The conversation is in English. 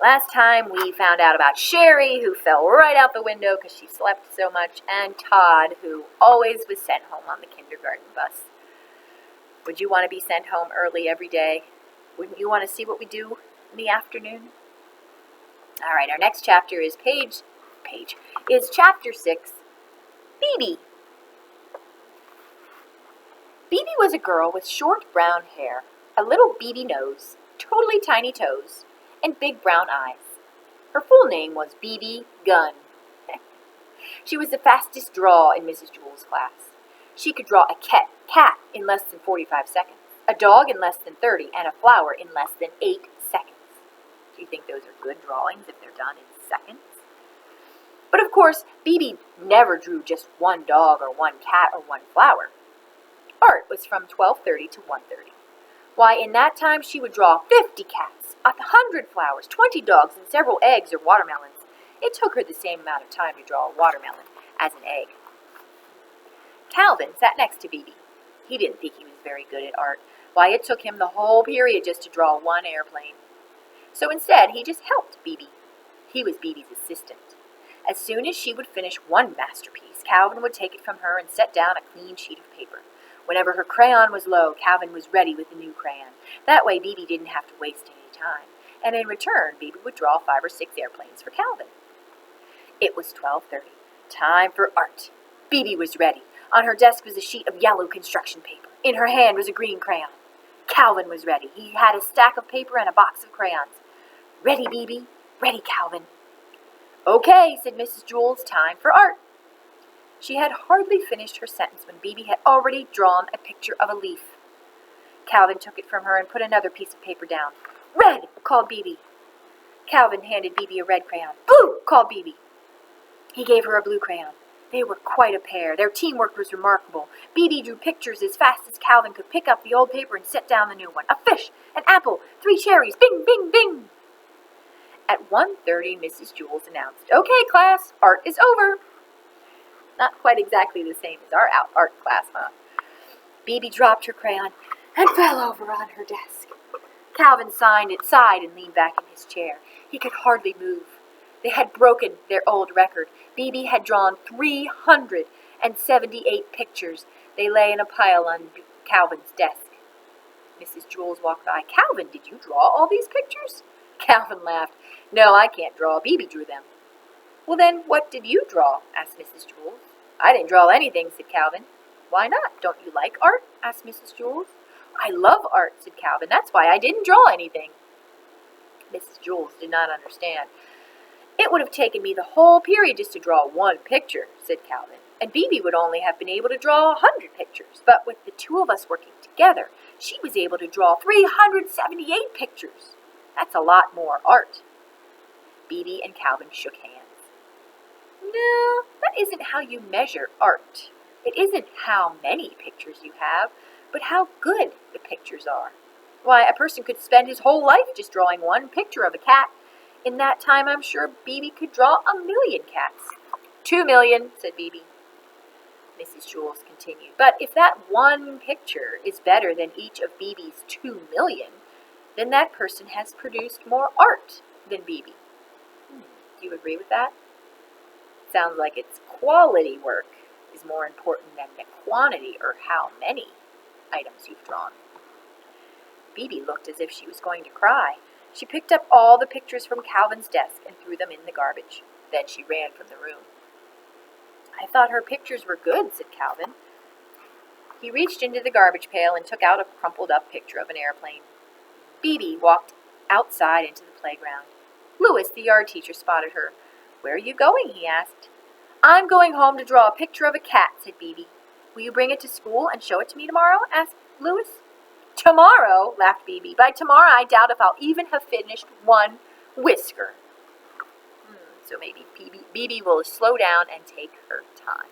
Last time we found out about Sherry, who fell right out the window because she slept so much, and Todd, who always was sent home on the kindergarten bus. Would you want to be sent home early every day? Wouldn't you want to see what we do in the afternoon? All right, our next chapter is chapter 6, Bebe. Bebe was a girl with short brown hair, a little beady nose, totally tiny toes, and big brown eyes. Her full name was Bebe Gunn. She was the fastest draw in Mrs. Jewell's class. She could draw a cat in less than 45 seconds, a dog in less than 30, and a flower in less than 8 seconds. Do you think those are good drawings if they're done in seconds? But of course, Bebe never drew just one dog or one cat or one flower. Art was from 12:30 to 1:30. Why, in that time she would draw 50 cats, 100 flowers, 20 dogs, and several eggs or watermelons. It took her the same amount of time to draw a watermelon as an egg. Calvin sat next to Bebe. He didn't think he was very good at art. Why, it took him the whole period just to draw one airplane. So instead, he just helped Bebe. He was Bebe's assistant. As soon as she would finish one masterpiece, Calvin would take it from her and set down a clean sheet of paper. Whenever her crayon was low, Calvin was ready with a new crayon. That way, Bebe didn't have to waste any time. And in return, Bebe would draw 5 or 6 airplanes for Calvin. It was 12:30. Time for art. Bebe was ready. On her desk was a sheet of yellow construction paper. In her hand was a green crayon. Calvin was ready. He had a stack of paper and a box of crayons. Ready, Bebe? Ready, Calvin. Okay, said Mrs. Jewell, time for art. She had hardly finished her sentence when Bebe had already drawn a picture of a leaf. Calvin took it from her and put another piece of paper down. Red, called Bebe. Calvin handed Bebe a red crayon. Blue, called Bebe. He gave her a blue crayon. They were quite a pair. Their teamwork was remarkable. Bebe drew pictures as fast as Calvin could pick up the old paper and set down the new one. A fish, an apple, 3 cherries, bing, bing, bing. At 1:30, Mrs. Jewell announced, Okay, class, art is over. Not quite exactly the same as our art class, huh? Bebe dropped her crayon and fell over on her desk. Calvin sighed and leaned back in his chair. He could hardly move. They had broken their old record. Bebe had drawn 378 pictures. They lay in a pile on Calvin's desk. Mrs. Jewell walked by. Calvin, did you draw all these pictures? Calvin laughed. No, I can't draw. Bebe drew them. Well then, what did you draw? Asked Mrs. Jewell. I didn't draw anything, said Calvin. Why not? Don't you like art? Asked Mrs. Jewell. I love art, said Calvin. That's why I didn't draw anything. Mrs. Jewell did not understand. It would have taken me the whole period just to draw one picture, said Calvin, and Bebe would only have been able to draw 100 pictures. But with the two of us working together, she was able to draw 378 pictures. That's a lot more art. Bebe and Calvin shook hands. No, that isn't how you measure art. It isn't how many pictures you have, but how good the pictures are. Why, a person could spend his whole life just drawing one picture of a cat. In that time, I'm sure Bebe could draw 1,000,000 cats. 2,000,000, said Bebe. Mrs. Jewell continued, but if that one picture is better than each of Bebe's 2,000,000, then that person has produced more art than Bebe. Do you agree with that? Sounds like its quality work is more important than the quantity or how many items you've drawn. Bebe looked as if she was going to cry. She picked up all the pictures from Calvin's desk and threw them in the garbage. Then she ran from the room. I thought her pictures were good, said Calvin. He reached into the garbage pail and took out a crumpled up picture of an airplane. Bebe walked outside into the playground. Louis, the yard teacher, spotted her. Where are you going? He asked. I'm going home to draw a picture of a cat, said Bebe. Will you bring it to school and show it to me tomorrow? Asked Louis. Tomorrow, laughed Bebe. By tomorrow, I doubt if I'll even have finished one whisker. So maybe Bebe will slow down and take her time.